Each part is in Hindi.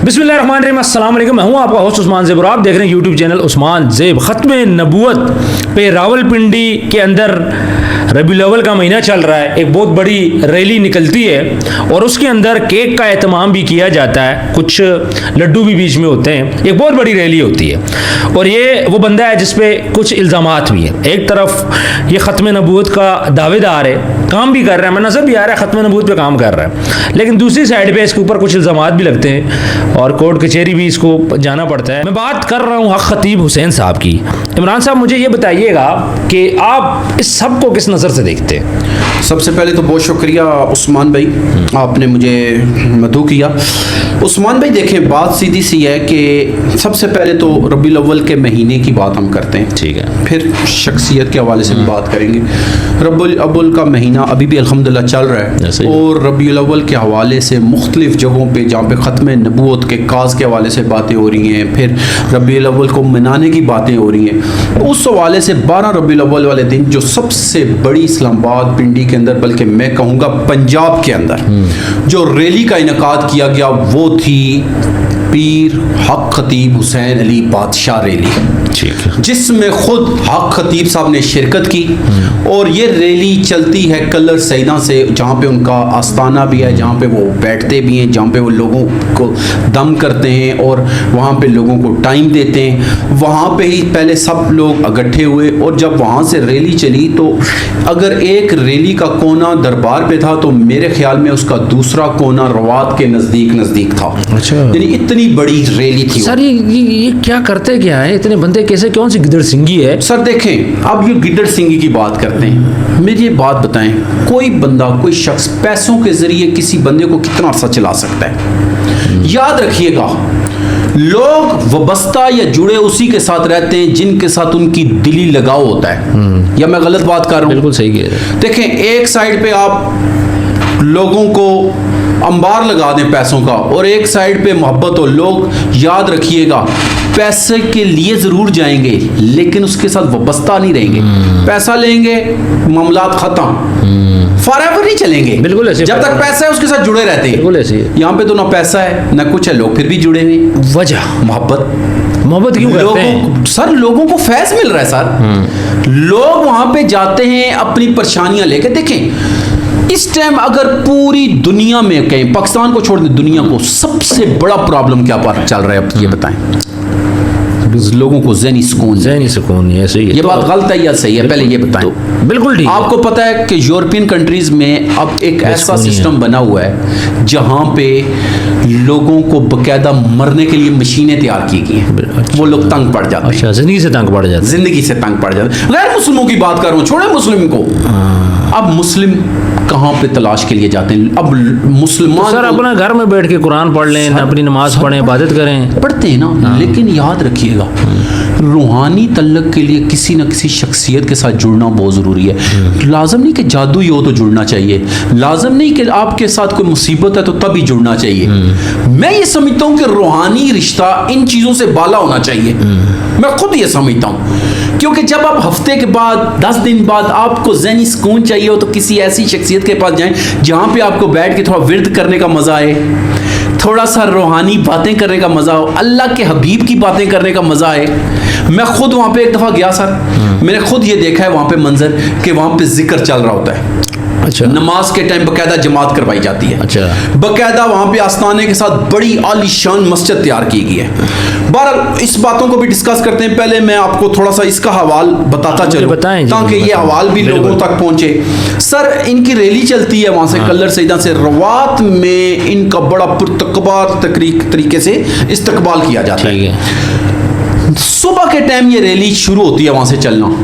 बिस्मिल्लाहिर्रहमानिर्रहीम, अस्सलाम वालेकुम। मैं हूं आपका होस्ट उस्मान ज़ेब और आप देख रहे हैं यूट्यूब चैनल उस्मान ज़ेब। ख़त्म नबूवत पे रावलपिंडी के अंदर रबीउल अव्वल का महीना चल रहा है। एक बहुत बड़ी रैली निकलती है और उसके अंदर केक का एहतमाम भी किया जाता है, कुछ लड्डू भी बीच में होते हैं। एक बहुत बड़ी रैली होती है और ये वो बंदा है जिस पे कुछ इल्ज़ामात भी हैं। एक तरफ ये ख़त्म नबूवत का दावेदार है, काम भी कर रहा है, मैं नज़र भी आ रहा है ख़त्म नबूवत पे काम कर रहा है, लेकिन दूसरी साइड पे इसके ऊपर कुछ इल्ज़ामात भी लगते हैं और कोर्ट कचहरी भी इसको जाना पड़ता है। मैं बात कर रहा हूँ हक खतीब हुसैन साहब की। इमरान साहब, मुझे ये बताइएगा कि आप इस सब को किस नज़र से देखते हैं? सबसे पहले तो बहुत शुक्रिया उस्मान भाई, आपने मुझे मदऊ किया। उस्मान भाई देखें, बात सीधी सी है कि सबसे पहले तो रबीउल अव्वल के महीने की बात हम करते हैं, ठीक है, फिर शख्सियत के हवाले से भी बात करेंगे। रबीउल अव्वल का महीना अभी भी अल्हम्दुलिल्लाह चल रहा है और रबीउल अव्वल के हवाले से मुख्तलिफ जगहों पे जहाँ पे ख़त्म नबूवत के काज के हवाले से बातें हो रही हैं, फिर रबीउल अव्वल को मनाने की बातें हो रही हैं। उस हवाले से 12 रबीउल अव्वल वाले दिन जो सबसे बड़ी इस्लामाबाद पिंडी के अंदर, बल्कि मैं कहूँगा पंजाब के अंदर जो रैली का इनकाद किया गया वो थी पीर हक खतीब हुसैन अली बादशाह रैली, जिसमें खुद हक खतीब साहब ने शिरकत की। और ये रैली चलती है कलर सैदा से, जहाँ पे उनका आस्थाना भी है, जहाँ पे वो बैठते भी हैं, जहाँ पे वो लोगों को दम करते हैं और वहाँ पे लोगों को टाइम देते हैं। वहाँ पे ही पहले सब लोग इकट्ठे हुए और जब वहाँ से रैली चली तो अगर एक रैली का कोना दरबार पे था तो मेरे ख्याल में उसका दूसरा कोना रवात के नज़दीक था। अच्छा, यानी इतनी बड़ी रैली थी सर। ये क्या करते क्या है इतने बंदे, कैसे, कौन सी गिदड़ सिंगी है? सर देखें, अब ये गिदड़ सिंगी की बात करते हैं, मुझे ये बात बताएं, कोई बंदा, कोई शख्स पैसों के जरिए किसी बंदे को कितना अरसा चला सकता है? याद रखिएगा, लोग वबस्ता या जुड़े उसी के साथ रहते हैं जिनके साथ उनकी दिली लगाव होता है। या मैं गलत बात कर रहा हूँ? बिल्कुल सही कह रहे हैं। देखें, एक साइड पे आप लोगों को अंबार लगा दें पैसों का और एक साइड पे मोहब्बत हो। लोग याद रखिएगा, पैसे के लिए ज़रूर जाएंगे लेकिन उसके साथ वाबस्ता नहीं रहेंगे। पैसा लेंगे, मामलात ख़त्म, फॉरएवर नहीं चलेंगे। बिल्कुल ऐसे, जब तक पैसा है उसके साथ जुड़े रहते हैं। बिल्कुल ऐसे। यहाँ पे तो ना पैसा है ना कुछ है, लोग फिर भी जुड़े हुए। वजह मोहब्बत क्यों करते हैं? सर लोगों को फैज़ मिल रहा है सर। लोग वहाँ पे जाते हैं अपनी परेशानियाँ लेके। देखें, इस टाइम अगर पूरी दुनिया में कहें, पाकिस्तान को छोड़ दें, दुनिया को सबसे बड़ा प्रॉब्लम क्या चल रहा है, अब ये बताएं? लोगों को ज़हनी सुकून, ऐसे ही है। ये बात गलत है या सही है? पहले ये बताएं। तो बिल्कुल ठीक। आपको पता है कि यूरोपियन कंट्रीज में अब एक ऐसा सिस्टम बना हुआ है जहां पे लोगों को बकायदा मरने के लिए मशीनें तैयार की गई हैं। अच्छा, वो लोग तंग पड़ जाते हैं। अच्छा, जिंदगी से तंग पड़ जाते हैं। गैर मुस्लिमों की बात कर रहा हूँ, छोड़े मुस्लिम को। अब मुस्लिम कहाँ पे तलाश के लिए जाते हैं? अब मुसलमान तो सर अपना घर में बैठ के कुरान पढ़ लें, अपनी नमाज पढ़ें, इबादत करें, पढ़ते हैं ना। लेकिन याद रखिएगा, रूहानी तल्लक के लिए किसी न किसी शख्सियत के साथ जुड़ना बहुत ज़रूरी है। लाजम नहीं कि जादू ही हो तो जुड़ना चाहिए, लाजम नहीं कि आपके साथ कोई मुसीबत है तो तभी जुड़ना चाहिए। मैं ये समझता हूँ कि रूहानी रिश्ता इन चीज़ों से बाला होना चाहिए। मैं खुद ये समझता हूँ, क्योंकि जब आप हफ्ते के बाद 10 दिन बाद आपको ज़हनी सुकून चाहिए हो तो किसी ऐसी शख्सियत के पास जाएं जहाँ पे आपको बैठ के थोड़ा विर्द करने का मज़ा आए, थोड़ा सा रूहानी बातें करने का मज़ा हो, अल्लाह के हबीब की बातें करने का मज़ा आए। मैं खुद वहाँ पे एक दफ़ा गया सर, मैंने खुद ये देखा है वहाँ पे मंजर कि वहाँ पे जिक्र चल रहा होता है। अच्छा, नमाज के टाइम बकायदा जमात करवाई जाती है। अच्छा, बकायदा वहाँ पे आस्थाने के साथ बड़ी आलीशान मस्जिद तैयार की गई है। बहरहाल इस बातों को भी डिस्कस करते हैं। पहले मैं आपको थोड़ा सा इसका हवाल बताता चलूं ताकि ये हवाल भी लोगों तक पहुंचे। सर इनकी रैली चलती है वहाँ से कलर सैदा से रवात में, इनका बड़ा पुरतकबार तरीके से इस्तकबाल किया जाता है। सुबह के टाइम ये रैली शुरू होती है वहाँ से चलना।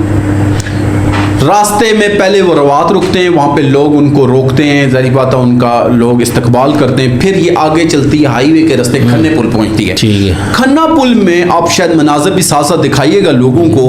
रास्ते में पहले वो रवात रुकते हैं, वहाँ पे लोग उनको रोकते हैं, ज़ाहिर बात है उनका लोग इस्तकबाल करते हैं। फिर ये आगे चलती है, हाईवे के रास्ते खन्ने पुल पहुँचती है। ठीक है। खन्ना पुल में आप शायद मनाज़र भी साथ साथ दिखाइएगा लोगों को।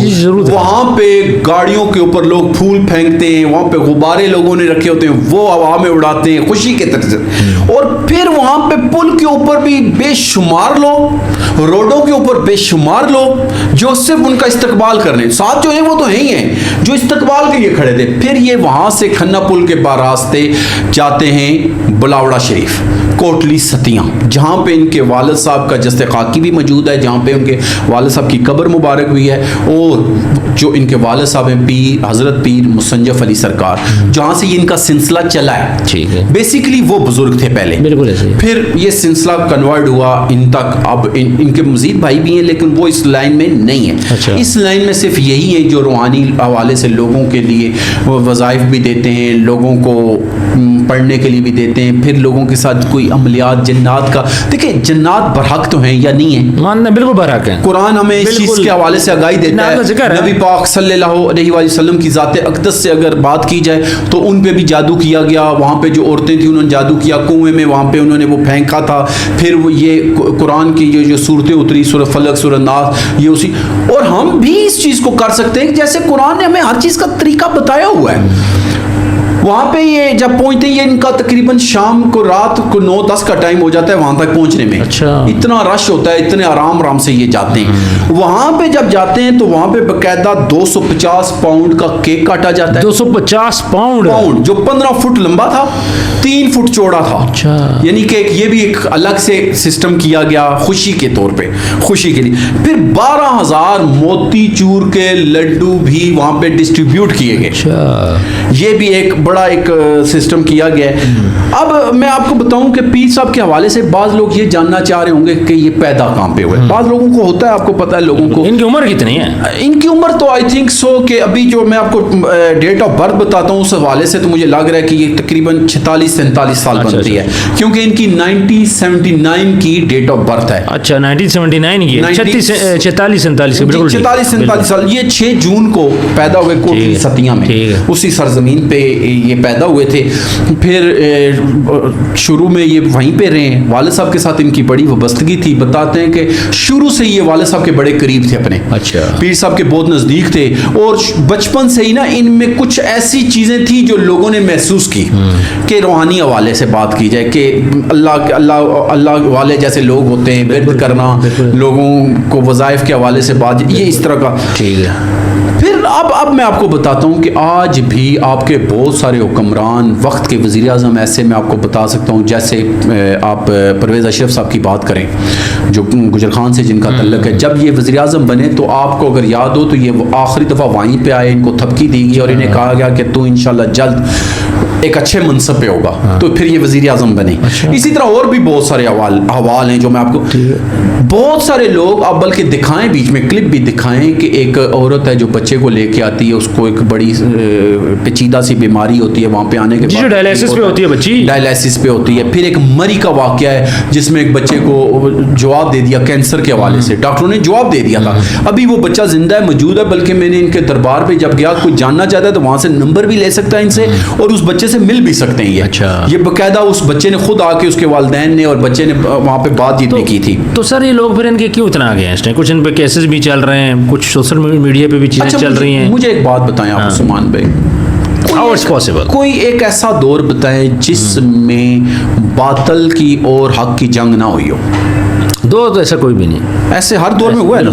वहाँ पे गाड़ियों के ऊपर लोग फूल फेंकते हैं, वहाँ पे गुब्बारे लोगों ने रखे होते हैं, वो हवा में उड़ाते हैं खुशी के तरह से। और फिर वहाँ पे पुल के ऊपर भी बेशुमार लोग, रोडों के ऊपर बेशुमार लोग जो सिर्फ उनका इस्तकबाल कर रहे हैं। साथ जो है वो तो है ही हैं जो इस्तकबाल के ये खड़े थे। फिर ये वहाँ से खन्ना पुल के रास्ते जाते हैं बुलावड़ा शरीफ, कोटली सतियाँ, जहाँ पे इनके वालिद साहब का जस्ते खाकी भी मौजूद है, जहाँ पे उनके वालिद साहब की कब्र मुबारक हुई है, और जो इनके वालिद साहब हैं पीर हज़रत पीर मुसंजफ अली सरकार, जहाँ से ये इनका सिलसिला चला है। ठीक है, बेसिकली वो बुजुर्ग थे पहले, बिल्कुल ऐसे। फिर ये सिलसिला कन्वर्ट हुआ इन तक। अब इनके मजीद भाई भी हैं, लेकिन वो इस लाइन में नहीं है। अच्छा। इस लाइन में सिर्फ यही है जो रूहानी हवाले से लोगों के लिए वज़ाइफ भी देते हैं, लोगों को पढ़ने के लिए भी देते हैं, फिर लोगों के साथ कोई अमलियात जन्नात का। देखिए जन्नात बरहक तो हैं या नहीं है, मानना बिल्कुल बरहक है। कुरान हमें इस चीज़ के हवाले से आगाही देता है। नबी पाक सल्लल्लाहु अलैहि वसल्लम की ज़ात अक़दस से अगर बात की जाए तो उन पे भी जादू किया गया। वहाँ पे जो औरतें थी उन्होंने जादू किया, कुएं में वहाँ पे उन्होंने वो फेंका था। फिर वो ये कुरान की जो सूरतें उतरी, सूरह फलक, सूरह नास, ये उसी। और हम भी इस चीज़ को कर सकते हैं जैसे कुरान ने हमें हर चीज़ का तरीका बताया हुआ है। वहाँ पे ये जब पहुँचते हैं, ये इनका तकरीबन शाम को रात को 9-10 का टाइम हो जाता है वहाँ तक पहुँचने में। अच्छा। इतना रश होता है, इतने आराम से ये जाते हैं। वहाँ पे जब जाते हैं तो वहाँ पे बाकायदा 250 पाउंड का केक काटा जाता है। 250 पाउंड जो 15 फुट लंबा था, 3 फुट चौड़ा था। अच्छा। यानी कि ये भी एक अलग से सिस्टम किया गया खुशी के तौर पे, खुशी के लिए। फिर 12,000 मोतीचूर के लड्डू भी वहाँ पे डिस्ट्रीब्यूट किए गए। अच्छा। ये भी एक बड़ा एक सिस्टम किया गया है। अब मैं आपको बताऊं कि पीर साहब के हवाले से बाज़ लोग ये जानना चाह रहे होंगे कि ये पैदा कहाँ पे हुए। बाज़ लोगों को होता है, आपको पता है लोगों को। इनकी उम्र कितनी है? इनकी उम्र तो आई थिंक सो कि अभी जो मैं आपको डेट ऑफ बर्थ बताता हूँ उस हवाले से तो मुझे लग रहा है कि ये तकरीबन 46-47 साल बनती है, क्योंकि इनकी 1979 की डेट ऑफ बर्थ है। अच्छा, 1979 की, 46-47 बिल्कुल 46-47 साल। ये 6 जून को पैदा हुए कोटली सतिया में, उसी सरजमीन पे ये पैदा हुए थे। फिर शुरू में ये वहीं पे रहे। वालिद साहब के साथ इनकी बड़ी वाबस्तगी थी। बताते हैं कि शुरू से ये वालिद साहब के बड़े करीब थे अपने। अच्छा। पीर साहब के बहुत नज़दीक थे, और बचपन से ही ना इनमें कुछ ऐसी चीज़ें थी जो लोगों ने महसूस की कि रूहानी हवाले से बात की जाए कि अल्लाह वाले जैसे लोग होते हैं, विर्द करना, लोगों को वज़ाइफ के हवाले से बात, ये इस तरह का। ठीक है। फिर अब मैं आपको बताता हूँ कि आज भी आपके बहुत सारे हुक्मरान, वक्त के वज़ीर आज़म ऐसे मैं आपको बता सकता हूँ, जैसे आप परवेज़ अशरफ साहब की बात करें जो गुजर खान से जिनका तल्लुक़ है। जब ये वज़ीर आज़म बने तो आपको अगर याद हो तो ये आखिरी दफ़ा वहीं पे आए, इनको थपकी दी गई और इन्हें कहा गया कि तू इंशाल्लाह जल्द एक अच्छे मनसब पे होगा। तो फिर ये वज़ीर आज़म बने। इसी तरह और भी बहुत सारे हवाल हैं जो मैं आपको, बहुत सारे लोग आप बल्कि दिखाएं, बीच में क्लिप भी दिखाएं कि एक औरत है जो बच्चे को लेके आती है, उसको एक बड़ी पेचीदा सी बीमारी होती है, वहाँ पे आने के बाद डायलिसिस पे होती है बच्ची, डायलिसिस पे होती है। फिर एक मरी का वाक़या है जिसमें एक बच्चे को जवाब दे दिया कैंसर के हवाले से, डॉक्टरों ने जवाब दे दिया था। अभी वो बच्चा जिंदा है, मौजूद है, बल्कि मैंने इनके दरबार पे जब गया, कोई जानना चाहता है तो वहाँ से नंबर भी ले सकता है इनसे, और उस बच्चे से मिल भी सकते हैं ये। अच्छा। ये बाकायदा उस बच्चे ने खुद आके, उसके वालिदैन ने और बच्चे ने वहाँ पे बातचीत भी की थी। तो सर ये लोग फिर इनके क्यों इतना आगे हैं? कुछ इन पे केसेस भी चल रहे हैं, कुछ सोशल मीडिया पे भी चीज़ें चल रही हैं। मुझे एक बात बताएं आप उस्मान भाई, कोई एक ऐसा दौर बताएं जिसमें बातल की और हक की जंग ना हुई हो। दो तो ऐसा कोई भी नहीं, ऐसे हर दौर में हुआ है ना।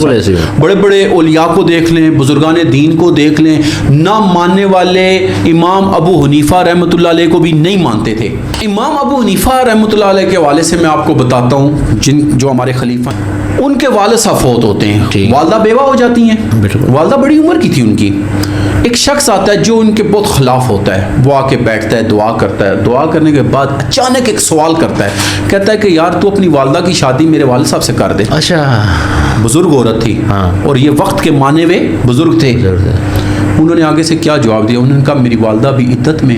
बड़े बड़े औलिया को देख लें, बुजुर्गान दीन को देख लें, ना मानने वाले इमाम अबू हनीफा रहमतुल्लाह अलैह को भी नहीं मानते थे। इमाम अबू हनीफा रहमतुल्लाह अलैह के हवाले से मैं आपको बताता हूँ, जो हमारे खलीफा हैं, उनके वालिद साहब फौत होते हैं, वालदा बेवा हो जाती हैं। वालदा बड़ी उम्र की थी उनकी। एक शख्स आता है जो उनके बहुत खिलाफ होता है, वो आके बैठता है, दुआ करता है। दुआ करने के बाद अचानक एक सवाल करता है, कहता है कि यार तू अपनी वालदा की शादी मेरे वालिद साहब से कर दे। अच्छा। बुजुर्ग औरत थी। हाँ। और ये वक्त के माने हुए बुजुर्ग थे। उन्होंने आगे से क्या जवाब दिया? उन्होंने कहा मेरी वालदा भी इद्दत में,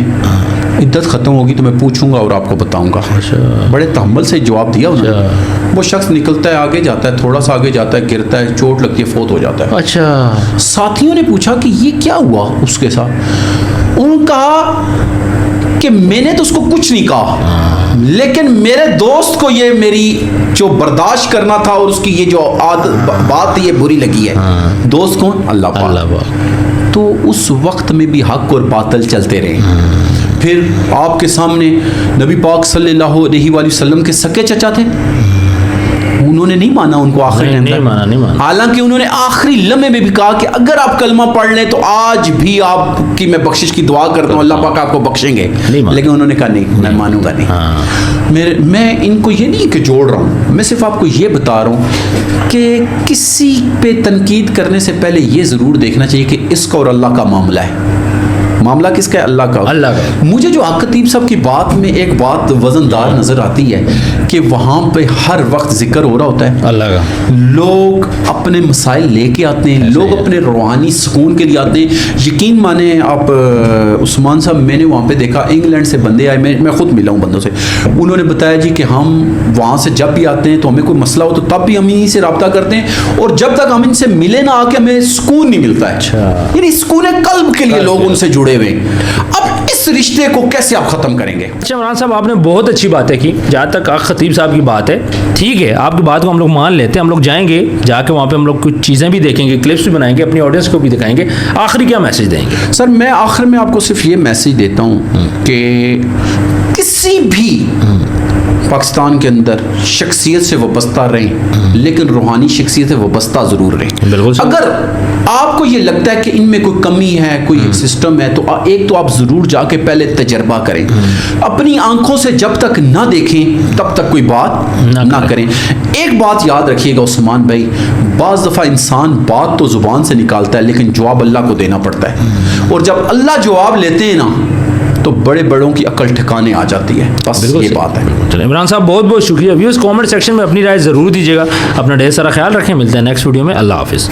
इद्दत ख़त्म होगी तो मैं पूछूंगा और आपको बताऊंगा। अच्छा। बड़े तहम्मुल से जवाब दिया उन्होंने। वो शख्स निकलता है, आगे जाता है, थोड़ा सा आगे जाता है, गिरता है, चोट लगती है, फौत हो जाता है। अच्छा। साथियों ने पूछा कि ये क्या हुआ उसके साथ? उन्होंने कहा कि मैंने तो उसको कुछ नहीं कहा, लेकिन मेरे दोस्त को ये मेरी जो बर्दाश्त करना था और उसकी ये जो बात ये बुरी लगी है। दोस्त कौन? अल्लाह पाक। तो उस वक्त में भी हक और बातल चलते रहे। फिर आपके सामने नबी पाक सल्लल्लाहु अलैहि वसल्लम के सके चचा थे, उन्होंने नहीं माना उनको आखिरी टाइम नहीं तक। माना, नहीं माना। हालांकि उन्होंने आखिरी लम्हे में भी कहा कि अगर आप कलमा पढ़ लें तो आज भी आपकी मैं बख्शिश की दुआ करता हूँ, अल्लाह पाक आपको बख्शेंगे। लेकिन उन्होंने कहा नहीं, मैं मानूंगा नहीं। मैं इनको ये नहीं कि जोड़ रहा हूँ, मैं सिर्फ आपको ये बता रहा हूँ कि किसी पे तनकीद करने से पहले ये ज़रूर देखना चाहिए कि इसका और अल्लाह का मामला है। मामला किसका है? अल्लाह का। अल्लाह का। मुझे जो खतीब साहब की बात में एक बात वजनदार नजर आती है कि वहाँ पे हर वक्त जिक्र हो रहा होता है अल्लाह का। लोग अपने मसाइल लेके आते हैं, लोग अपने रूहानी सुकून के लिए आते हैं। यकीन माने आप उस्मान साहब, मैंने वहाँ पे देखा इंग्लैंड से बंदे आए, मैं खुद मिला हूँ बंदों से। उन्होंने बताया जी कि हम वहाँ से जब भी आते हैं तो हमें कोई मसला हो तो तब भी हम इन्हीं से रब्ता करते हैं, और जब तक हम इनसे मिले ना आके हमें सुकून नहीं मिलता है। यानी सुकून कल्ब के लिए लोग उनसे जुड़े हुए। अब इस रिश्ते को कैसे आप खत्म करेंगे? अच्छा इमरान साहब, आपने बहुत अच्छी बातें की। जहाँ तक खतीब साहब की बात है, ठीक है, आपकी बात को हम लोग मान लेते हैं। हम लोग जाएंगे, जाके वहाँ पे हम लोग कुछ चीज़ें भी देखेंगे, क्लिप्स भी बनाएंगे, अपनी ऑडियंस को भी दिखाएंगे। आखिरी क्या मैसेज देंगे? सर, मैं आखिर में आपको सिर्फ ये मैसेज देता हूँ कि किसी भी पाकिस्तान के अंदर शख्सियत से वाबस्ता रहें, लेकिन रूहानी शख्सियत से वाबस्ता ज़रूर रहें। बिल्कुल। अगर आपको ये लगता है कि इनमें कोई कमी है, कोई सिस्टम है, तो एक तो आप ज़रूर जाके पहले तजर्बा करें। अपनी आंखों से जब तक ना देखें तब तक कोई बात ना करें। एक बात याद रखिएगा उस्मान भाई, बाज़ दफ़ा इंसान बात तो ज़ुबान से निकालता है, लेकिन जवाब अल्लाह को देना पड़ता है। और जब अल्लाह जवाब लेते हैं ना, तो बड़े बड़ों की अकल ठिकाने आ जाती है। बस ये बात है। चलिए इमरान साहब, बहुत बहुत शुक्रिया। व्यूअर्स, कमेंट सेक्शन में अपनी राय ज़रूर दीजिएगा। अपना ढेर सारा ख्याल रखें। मिलते हैं नेक्स्ट वीडियो में। अल्लाह हाफिज़।